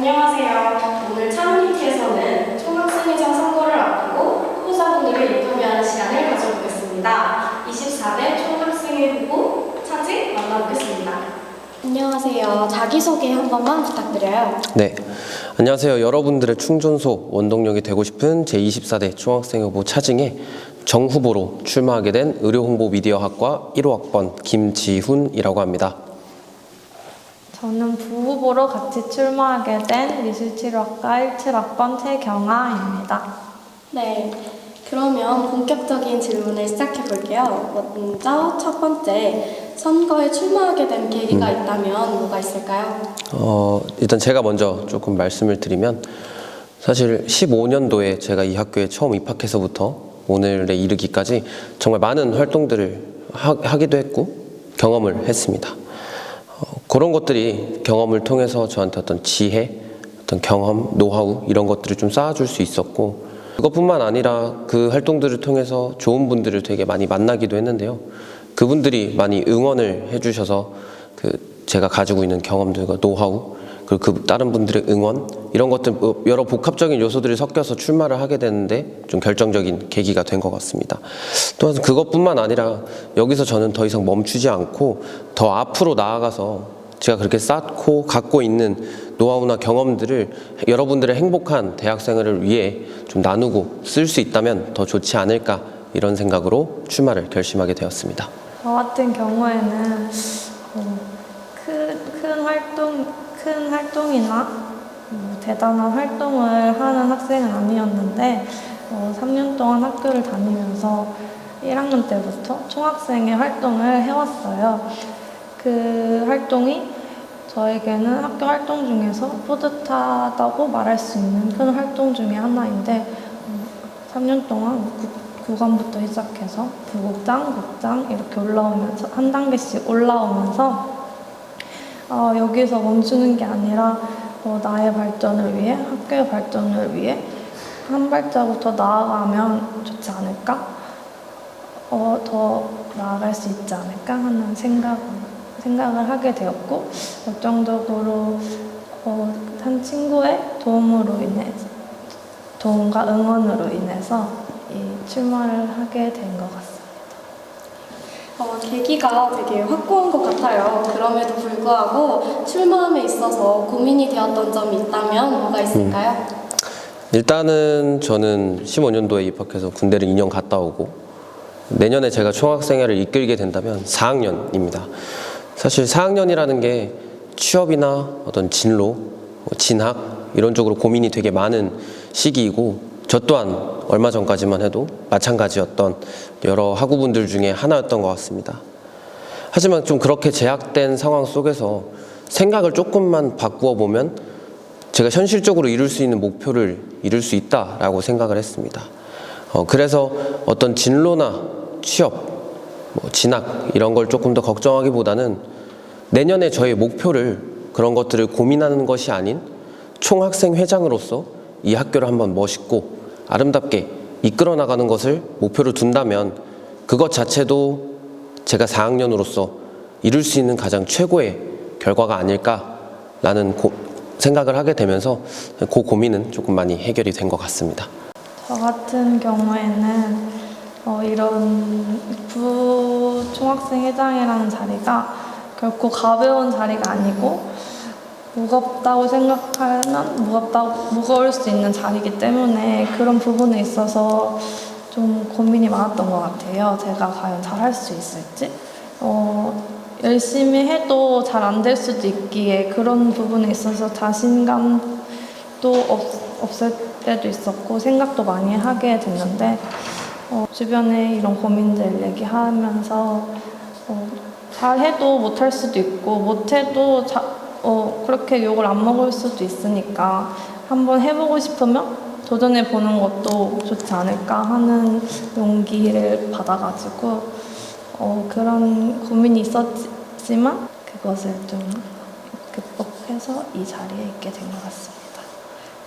안녕하세요. 오늘 차노니티에서는 총학생회장 선거를 앞두고 후보자분들을 인터뷰하는 시간을 가져보겠습니다. 24대 총학생회 후보 차직 만나보겠습니다. 안녕하세요. 자기소개 한 번만 부탁드려요. 네, 안녕하세요. 여러분들의 충전소, 원동력이 되고 싶은 제24대 총학생 후보 차징에 정후보로 출마하게 된 의료홍보미디어학과 1호학번 김지훈이라고 합니다. 저는 부후보로 같이 출마하게 된 미술치료학과 17학번 최경아입니다. 네, 그러면 본격적인 질문을 시작해 볼게요. 먼저 첫 번째, 선거에 출마하게 된 계기가 있다면 뭐가 있을까요? 일단 제가 먼저 조금 말씀을 드리면 사실 15년도에 제가 이 학교에 처음 입학해서부터 오늘에 이르기까지 정말 많은 활동들을 하기도 했고 경험을 했습니다. 그런 것들이 경험을 통해서 저한테 어떤 지혜, 어떤 경험, 노하우 이런 것들을 좀 쌓아줄 수 있었고 그것뿐만 아니라 그 활동들을 통해서 좋은 분들을 되게 많이 만나기도 했는데요. 그분들이 많이 응원을 해주셔서 제가 가지고 있는 경험들과 노하우 그리고 그 다른 분들의 응원 이런 것들 여러 복합적인 요소들이 섞여서 출마를 하게 되는데 좀 결정적인 계기가 된 것 같습니다. 또한 그것뿐만 아니라 여기서 저는 더 이상 멈추지 않고 더 앞으로 나아가서 제가 그렇게 쌓고 갖고 있는 노하우나 경험들을 여러분들의 행복한 대학생활을 위해 좀 나누고 쓸 수 있다면 더 좋지 않을까 이런 생각으로 출마를 결심하게 되었습니다. 저 같은 경우에는 큰 활동이나 대단한 활동을 하는 학생은 아니었는데 3년 동안 학교를 다니면서 1학년 때부터 총학생회 활동을 해왔어요. 그 활동이 저에게는 학교 활동 중에서 뿌듯하다고 말할 수 있는 큰 활동 중에 하나인데 3년 동안 구간부터 시작해서 부국장, 국장 이렇게 올라오면서 한 단계씩 올라오면서 여기서 멈추는 게 아니라 나의 발전을 위해 학교의 발전을 위해 한 발자국 더 나아가면 좋지 않을까? 더 나아갈 수 있지 않을까 하는 생각을 하게 되었고 결정적으로 한 친구의 도움과 응원으로 인해서 이 출마를 하게 된 것 같습니다. 계기가 되게 확고한 것 같아요. 그럼에도 불구하고 출마함에 있어서 고민이 되었던 점이 있다면 뭐가 있을까요? 일단은 저는 15년도에 입학해서 군대를 2년 갔다 오고 내년에 제가 총학생회를 이끌게 된다면 4학년입니다. 사실 4학년이라는 게 취업이나 어떤 진로, 진학 이런 쪽으로 고민이 되게 많은 시기이고 저 또한 얼마 전까지만 해도 마찬가지였던 여러 학우분들 중에 하나였던 것 같습니다. 하지만 좀 그렇게 제약된 상황 속에서 생각을 조금만 바꾸어 보면 제가 현실적으로 이룰 수 있는 목표를 이룰 수 있다라고 생각을 했습니다. 그래서 어떤 진로나 취업, 진학 이런 걸 조금 더 걱정하기보다는 내년에 저의 목표를 그런 것들을 고민하는 것이 아닌 총학생회장으로서 이 학교를 한번 멋있고 아름답게 이끌어 나가는 것을 목표로 둔다면 그것 자체도 제가 4학년으로서 이룰 수 있는 가장 최고의 결과가 아닐까라는 생각을 하게 되면서 그 고민은 조금 많이 해결이 된 것 같습니다. 저 같은 경우에는 이런 부총학생회장이라는 자리가 결코 가벼운 자리가 아니고 무겁다고 생각하면 무거울 수 있는 자리이기 때문에 그런 부분에 있어서 좀 고민이 많았던 것 같아요. 제가 과연 잘할 수 있을지 열심히 해도 잘 안 될 수도 있기에 그런 부분에 있어서 자신감도 없을 때도 있었고 생각도 많이 하게 됐는데 주변에 이런 고민들 얘기하면서 잘해도 못할 수도 있고 못해도 그렇게 욕을 안 먹을 수도 있으니까 한번 해보고 싶으면 도전해보는 것도 좋지 않을까 하는 용기를 받아가지고 그런 고민이 있었지만 그것을 좀 극복해서 이 자리에 있게 된 것 같습니다.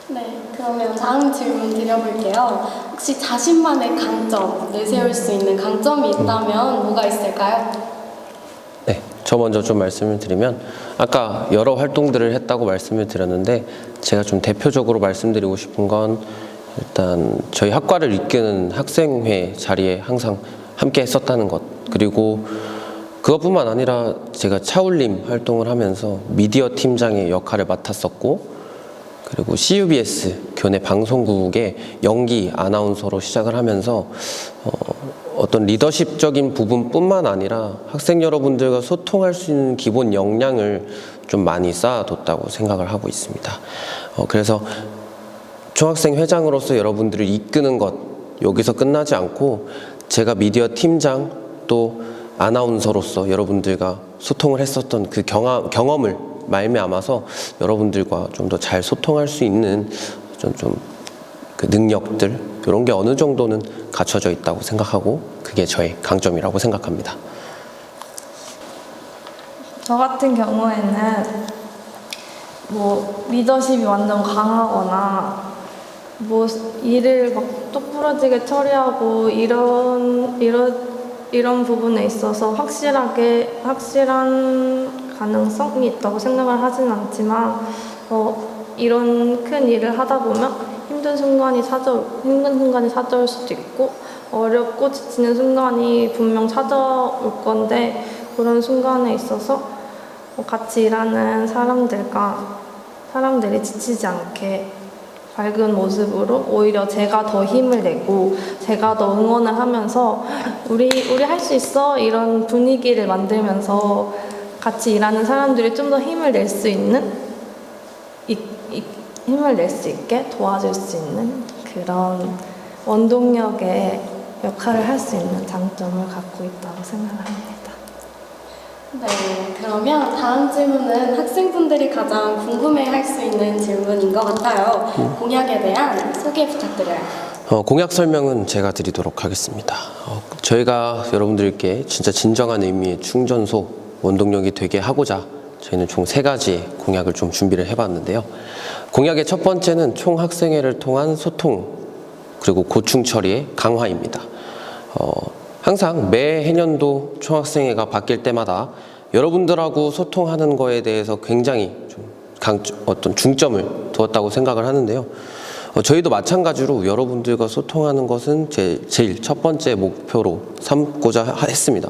네, 그러면 다음 질문 드려볼게요. 혹시 자신만의 강점, 내세울 수 있는 강점이 있다면 뭐가 있을까요? 네, 저 먼저 좀 말씀을 드리면 아까 여러 활동들을 했다고 말씀을 드렸는데 제가 좀 대표적으로 말씀드리고 싶은 건 일단 저희 학과를 이끄는 학생회 자리에 항상 함께 했었다는 것, 그리고 그것뿐만 아니라 제가 차울림 활동을 하면서 미디어 팀장의 역할을 맡았었고, 그리고 CUBS 교내 방송국의 연기 아나운서로 시작을 하면서 어떤 리더십적인 부분뿐만 아니라 학생 여러분들과 소통할 수 있는 기본 역량을 좀 많이 쌓아뒀다고 생각을 하고 있습니다. 그래서 총학생 회장으로서 여러분들을 이끄는 것, 여기서 끝나지 않고 제가 미디어 팀장 또 아나운서로서 여러분들과 소통을 했었던 그 경험을 말미암아서 여러분들과 좀 더 잘 소통할 수 있는 그 능력들, 이런 게 어느 정도는 갖춰져 있다고 생각하고 그게 저의 강점이라고 생각합니다. 저 같은 경우에는 뭐 리더십이 완전 강하거나 뭐 일을 막 똑부러지게 처리하고 이런 부분에 있어서 확실한 가능성이 있다고 생각을 하진 않지만 이런 큰 일을 하다 보면 힘든 순간이 찾아올 수도 있고 어렵고 지치는 순간이 분명 찾아올 건데, 그런 순간에 있어서 같이 일하는 사람들이 지치지 않게 밝은 모습으로 오히려 제가 더 힘을 내고 제가 더 응원을 하면서 우리 할 수 있어, 이런 분위기를 만들면서 같이 일하는 사람들이 좀 더 힘을 낼 수 있게 도와줄 수 있는 그런 원동력의 역할을 할 수 있는 장점을 갖고 있다고 생각합니다. 네, 그러면 다음 질문은 학생분들이 가장 궁금해할 수 있는 질문인 것 같아요. 공약에 대한 소개 부탁드려요. 공약 설명은 제가 드리도록 하겠습니다. 저희가 여러분들께 진짜 진정한 의미의 충전소, 원동력이 되게 하고자 저희는 총 3가지 공약을 좀 준비를 해봤는데요. 공약의 첫 번째는 총학생회를 통한 소통 그리고 고충 처리의 강화입니다. 항상 매 해년도 총학생회가 바뀔 때마다 여러분들하고 소통하는 거에 대해서 굉장히 어떤 중점을 두었다고 생각을 하는데요. 저희도 마찬가지로 여러분들과 소통하는 것은 제일 첫 번째 목표로 삼고자 했습니다.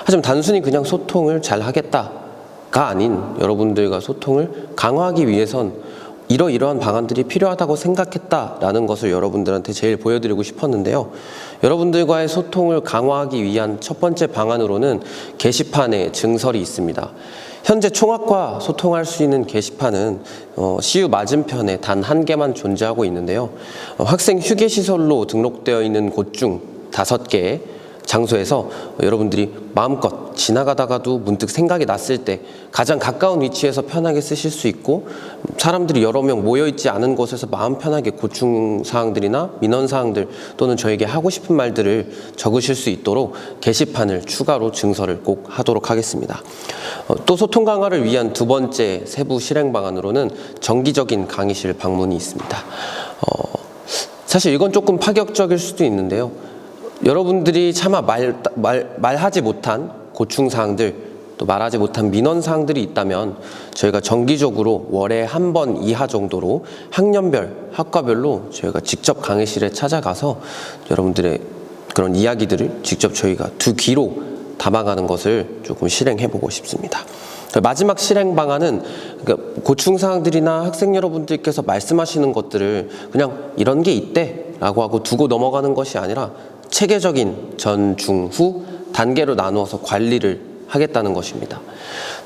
하지만 단순히 그냥 소통을 잘 하겠다가 아닌 여러분들과 소통을 강화하기 위해선 이러이러한 방안들이 필요하다고 생각했다라는 것을 여러분들한테 제일 보여드리고 싶었는데요. 여러분들과의 소통을 강화하기 위한 첫 번째 방안으로는 게시판에 증설이 있습니다. 현재 총학과 소통할 수 있는 게시판은 CU 맞은편에 단 1개만 존재하고 있는데요. 학생 휴게시설로 등록되어 있는 곳 중 5개의 장소에서 여러분들이 마음껏 지나가다가도 문득 생각이 났을 때 가장 가까운 위치에서 편하게 쓰실 수 있고, 사람들이 여러 명 모여있지 않은 곳에서 마음 편하게 고충사항들이나 민원사항들 또는 저에게 하고 싶은 말들을 적으실 수 있도록 게시판을 추가로 증설을 꼭 하도록 하겠습니다. 또 소통 강화를 위한 두 번째 세부 실행 방안으로는 정기적인 강의실 방문이 있습니다. 사실 이건 조금 파격적일 수도 있는데요. 여러분들이 차마 말하지 못한 고충사항들, 또 말하지 못한 민원사항들이 있다면 저희가 정기적으로 월에 1번 이하 정도로 학년별, 학과별로 저희가 직접 강의실에 찾아가서 여러분들의 그런 이야기들을 직접 저희가 두 귀로 담아가는 것을 조금 실행해보고 싶습니다. 마지막 실행 방안은 고충사항들이나 학생 여러분들께서 말씀하시는 것들을 그냥 이런 게 있대 라고 하고 두고 넘어가는 것이 아니라 체계적인 전, 중, 후 단계로 나누어서 관리를 하겠다는 것입니다.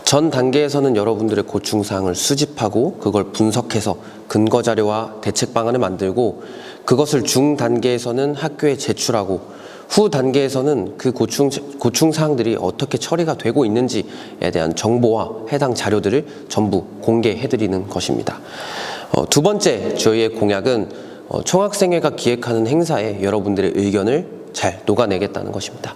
전 단계에서는 여러분들의 고충사항을 수집하고 그걸 분석해서 근거자료와 대책 방안을 만들고, 그것을 중 단계에서는 학교에 제출하고, 후 단계에서는 그 고충사항들이 어떻게 처리가 되고 있는지에 대한 정보와 해당 자료들을 전부 공개해드리는 것입니다. 두 번째 저희의 공약은 총학생회가 기획하는 행사에 여러분들의 의견을 잘 녹아내겠다는 것입니다.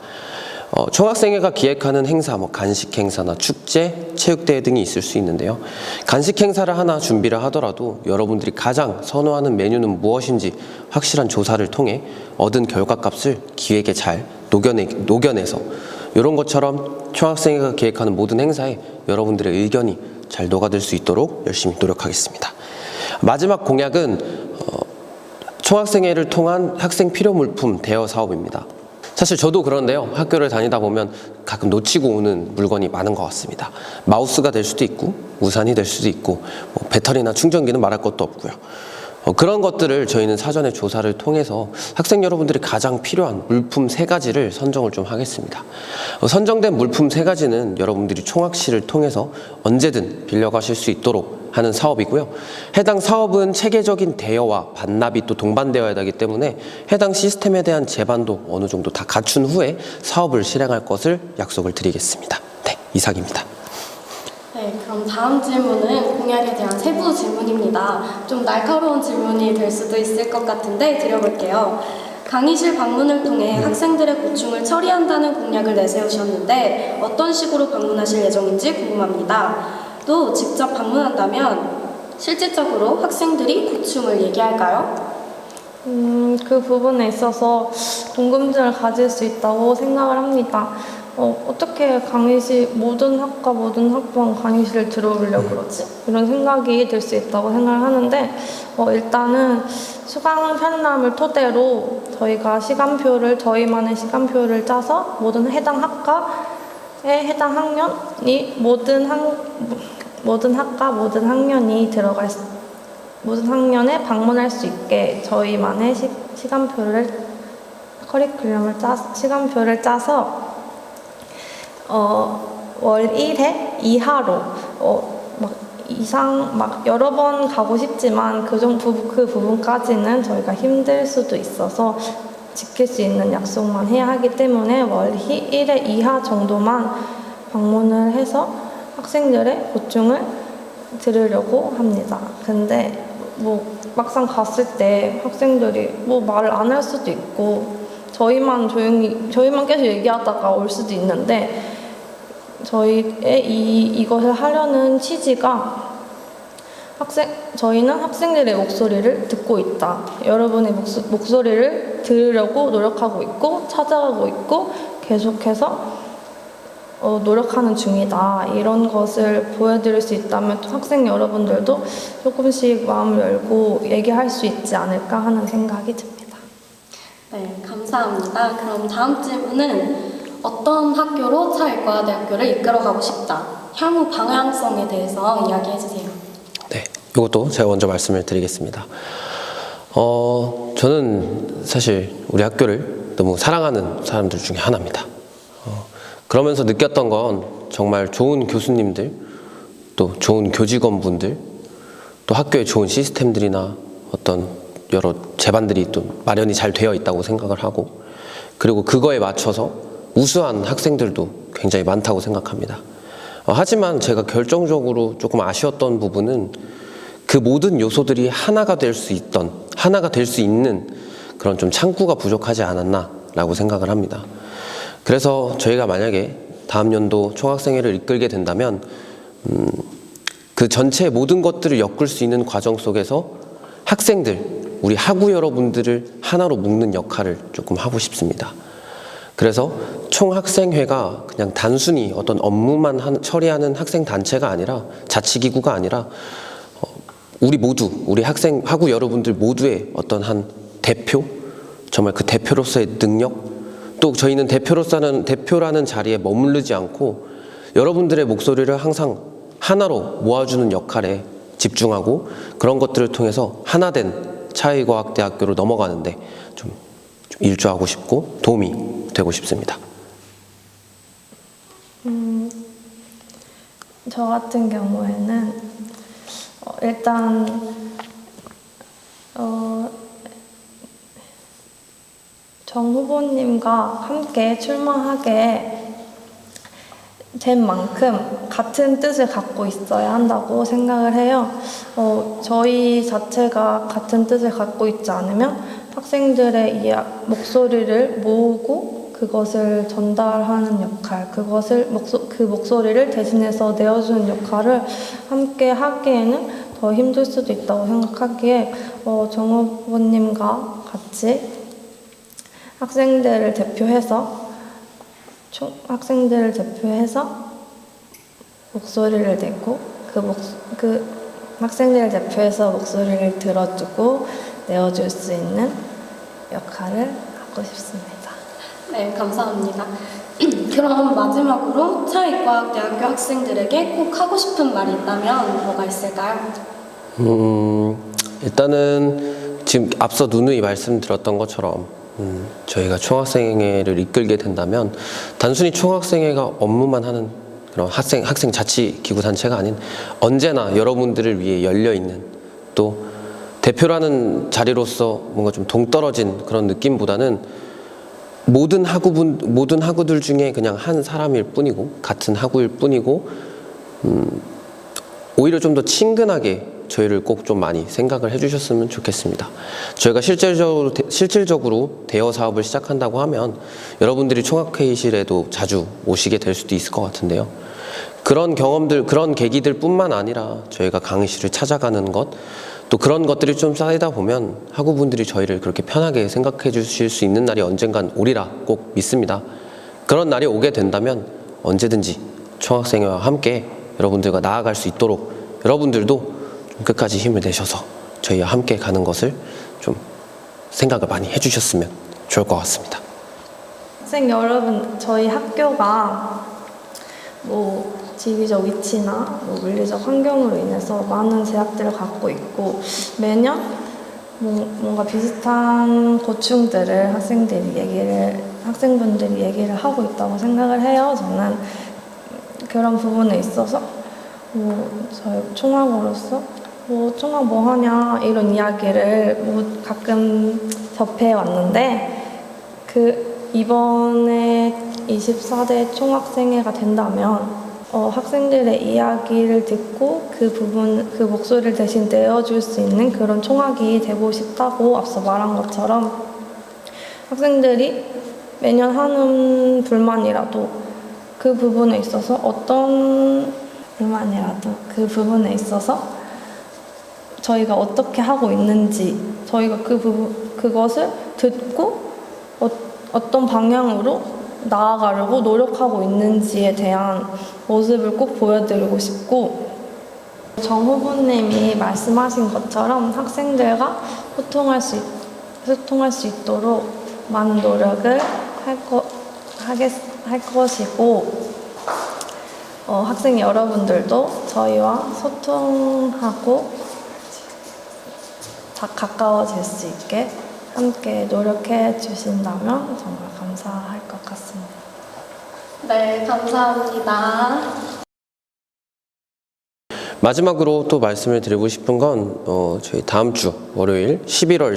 총학생회가 기획하는 행사, 간식 행사나 축제, 체육대회 등이 있을 수 있는데요. 간식 행사를 하나 준비를 하더라도 여러분들이 가장 선호하는 메뉴는 무엇인지 확실한 조사를 통해 얻은 결과값을 기획에 잘 녹여내서 이런 것처럼 총학생회가 기획하는 모든 행사에 여러분들의 의견이 잘 녹아들 수 있도록 열심히 노력하겠습니다. 마지막 공약은 총학생회를 통한 학생 필요 물품 대여 사업입니다. 사실 저도 그런데요, 학교를 다니다 보면 가끔 놓치고 오는 물건이 많은 것 같습니다. 마우스가 될 수도 있고 우산이 될 수도 있고 배터리나 충전기는 말할 것도 없고요. 그런 것들을 저희는 사전에 조사를 통해서 학생 여러분들이 가장 필요한 물품 3가지를 선정을 좀 하겠습니다. 선정된 물품 3가지는 여러분들이 총학실을 통해서 언제든 빌려가실 수 있도록 하는 사업이고요. 해당 사업은 체계적인 대여와 반납이 또 동반되어야 되기 때문에 해당 시스템에 대한 제반도 어느 정도 다 갖춘 후에 사업을 실행할 것을 약속을 드리겠습니다. 네, 이상입니다. 네, 그럼 다음 질문은 공약에 대한 세부 질문입니다. 좀 날카로운 질문이 될 수도 있을 것 같은데 드려볼게요. 강의실 방문을 통해 학생들의 고충을 처리한다는 공약을 내세우셨는데 어떤 식으로 방문하실 예정인지 궁금합니다. 또 직접 방문한다면 실질적으로 학생들이 고충을 얘기할까요? 그 부분에 있어서 궁금증을 가질 수 있다고 생각을 합니다. 어떻게 강의실, 모든 학과, 모든 학번 강의실을 들어오려고 그러지? 이런 생각이 들 수 있다고 생각을 하는데, 일단은 수강 편람을 토대로 저희가 저희만의 시간표를 짜서 모든 해당 학과에 해당 학년이 모든 학과, 모든 학년이 모든 학년에 방문할 수 있게 저희만의 시간표를 짜서 월 1회 이하로 여러 번 가고 싶지만 그 부분까지는 저희가 힘들 수도 있어서 지킬 수 있는 약속만 해야 하기 때문에 월 1회 이하 정도만 방문을 해서 학생들의 고충을 들으려고 합니다. 근데 막상 갔을 때 학생들이 말을 안 할 수도 있고 저희만 계속 얘기하다가 올 수도 있는데 저희의 이것을 하려는 취지가 저희는 학생들의 목소리를 듣고 있다. 여러분의 목소리를 들으려고 노력하고 있고 찾아가고 있고 계속해서 노력하는 중이다. 이런 것을 보여드릴 수 있다면 또 학생 여러분들도 조금씩 마음을 열고 얘기할 수 있지 않을까 하는 생각이 듭니다. 네, 감사합니다. 그럼 다음 질문은 어떤 학교로 차일과대학교를 이끌어가고 싶다. 향후 방향성에 대해서 이야기해 주세요. 네, 이것도 제가 먼저 말씀을 드리겠습니다. 저는 사실 우리 학교를 너무 사랑하는 사람들 중에 하나입니다. 그러면서 느꼈던 건 정말 좋은 교수님들, 또 좋은 교직원분들, 또 학교에 좋은 시스템들이나 어떤 여러 제반들이 또 마련이 잘 되어 있다고 생각을 하고, 그리고 그거에 맞춰서 우수한 학생들도 굉장히 많다고 생각합니다. 하지만 제가 결정적으로 조금 아쉬웠던 부분은 그 모든 요소들이 하나가 될 수 있는 그런 좀 창구가 부족하지 않았나라고 생각을 합니다. 그래서 저희가 만약에 다음 연도 총학생회를 이끌게 된다면 그 전체 모든 것들을 엮을 수 있는 과정 속에서 학생들, 우리 학우 여러분들을 하나로 묶는 역할을 조금 하고 싶습니다. 그래서 총학생회가 그냥 단순히 어떤 업무만 처리하는 학생단체가 아니라, 자치기구가 아니라 우리 모두, 우리 학우 여러분들 모두의 어떤 한 대표, 정말 그 대표로서의 능력, 또 저희는 대표라는 자리에 머무르지 않고 여러분들의 목소리를 항상 하나로 모아주는 역할에 집중하고 그런 것들을 통해서 하나된 차의과학대학교로 넘어가는데 좀 일조하고 싶고 도움이 되고 싶습니다. 저 같은 경우에는 일단 정 후보님과 함께 출마하게 된 만큼 같은 뜻을 갖고 있어야 한다고 생각을 해요. 저희 자체가 같은 뜻을 갖고 있지 않으면 학생들의 목소리를 모으고 그것을 전달하는 역할, 그 목소리를 대신해서 내어주는 역할을 함께 하기에는 더 힘들 수도 있다고 생각하기에 정 후보님과 같이 학생들을 대표해서 학생들을 대표해서 목소리를 내고 그 학생들을 대표해서 목소리를 들어주고 내어줄 수 있는 역할을 하고 싶습니다. 네, 감사합니다. 그럼 마지막으로 차이과학대학교 학생들에게 꼭 하고 싶은 말이 있다면 뭐가 있을까요? 일단은 지금 앞서 누누이 말씀드렸던 것처럼 저희가 총학생회를 이끌게 된다면 단순히 총학생회가 업무만 하는 그런 학생 자치기구 단체가 아닌 언제나 여러분들을 위해 열려있는, 또 대표라는 자리로서 뭔가 좀 동떨어진 그런 느낌보다는 모든 학우들 중에 그냥 한 사람일 뿐이고 같은 학우일 뿐이고 오히려 좀 더 친근하게 저희를 꼭 좀 많이 생각을 해주셨으면 좋겠습니다. 저희가 실질적으로 대여 사업을 시작한다고 하면 여러분들이 총학회의실에도 자주 오시게 될 수도 있을 것 같은데요. 그런 경험들, 그런 계기들 뿐만 아니라 저희가 강의실을 찾아가는 것, 또 그런 것들이 좀 쌓이다 보면 학우분들이 저희를 그렇게 편하게 생각해 주실 수 있는 날이 언젠간 오리라 꼭 믿습니다. 그런 날이 오게 된다면 언제든지 총학생회와 함께 여러분들과 나아갈 수 있도록 여러분들도 좀 끝까지 힘을 내셔서 저희와 함께 가는 것을 좀 생각을 많이 해주셨으면 좋을 것 같습니다. 학생 여러분, 저희 학교가 지리적 위치나 물리적 환경으로 인해서 많은 제약들을 갖고 있고 매년 뭔가 비슷한 고충들을 학생분들이 얘기를 하고 있다고 생각을 해요. 저는 그런 부분에 있어서 저희 총학으로서 총학 뭐 하냐 이런 이야기를 가끔 접해 왔는데 이번에 24대 총학생회가 된다면 학생들의 이야기를 듣고 그 목소리를 대신 내어줄 수 있는 그런 총학이 되고 싶다고 앞서 말한 것처럼 학생들이 매년 하는 불만이라도 그 부분에 있어서 저희가 어떻게 하고 있는지 저희가 그것을 듣고 어떤 방향으로 나아가려고 노력하고 있는지에 대한 모습을 꼭 보여드리고 싶고, 정 후보님이 말씀하신 것처럼 학생들과 소통할 수 있도록 많은 노력을 할 것이고, 학생 여러분들도 저희와 소통하고 가까워질 수 있게 함께 노력해 주신다면 정말 감사할 것 같습니다. 네, 감사합니다. 마지막으로 또 말씀을 드리고 싶은 건 저희 다음 주 화요일 11월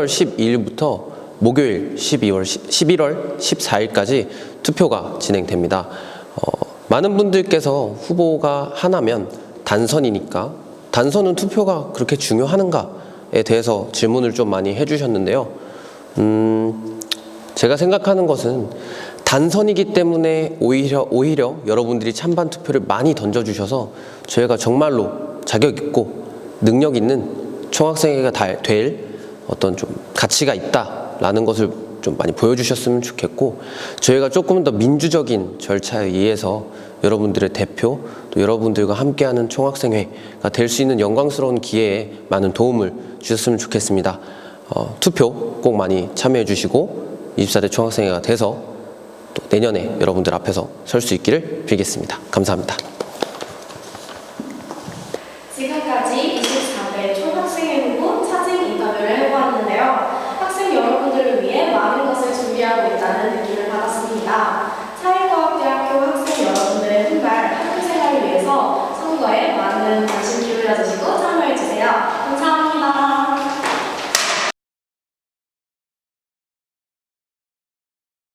12일부터 목요일 11월 14일까지 투표가 진행됩니다. 많은 분들께서 후보가 하나면 단선이니까 단선은 투표가 그렇게 중요하는가에 대해서 질문을 좀 많이 해주셨는데요. 제가 생각하는 것은 단선이기 때문에 오히려 여러분들이 찬반 투표를 많이 던져주셔서 저희가 정말로 자격 있고 능력 있는 총학생회가 될 어떤 좀 가치가 있다라는 것을 좀 많이 보여주셨으면 좋겠고, 저희가 조금 더 민주적인 절차에 의해서 여러분들의 대표, 또 여러분들과 함께하는 총학생회가 될 수 있는 영광스러운 기회에 많은 도움을 주셨으면 좋겠습니다. 투표 꼭 많이 참여해 주시고 24대 총학생회가 돼서 또 내년에 여러분들 앞에서 설 수 있기를 빌겠습니다. 감사합니다. 지금까지 24대 총학생회 후보 차징 인터뷰를 해보았는데요. 학생 여러분들을 위해 많은 것을 준비하고 있다는 느낌을 받았습니다. 사회과학대학교 학생 여러분들의 훗날 학교 생활을 위해서 선거에 많은 관심을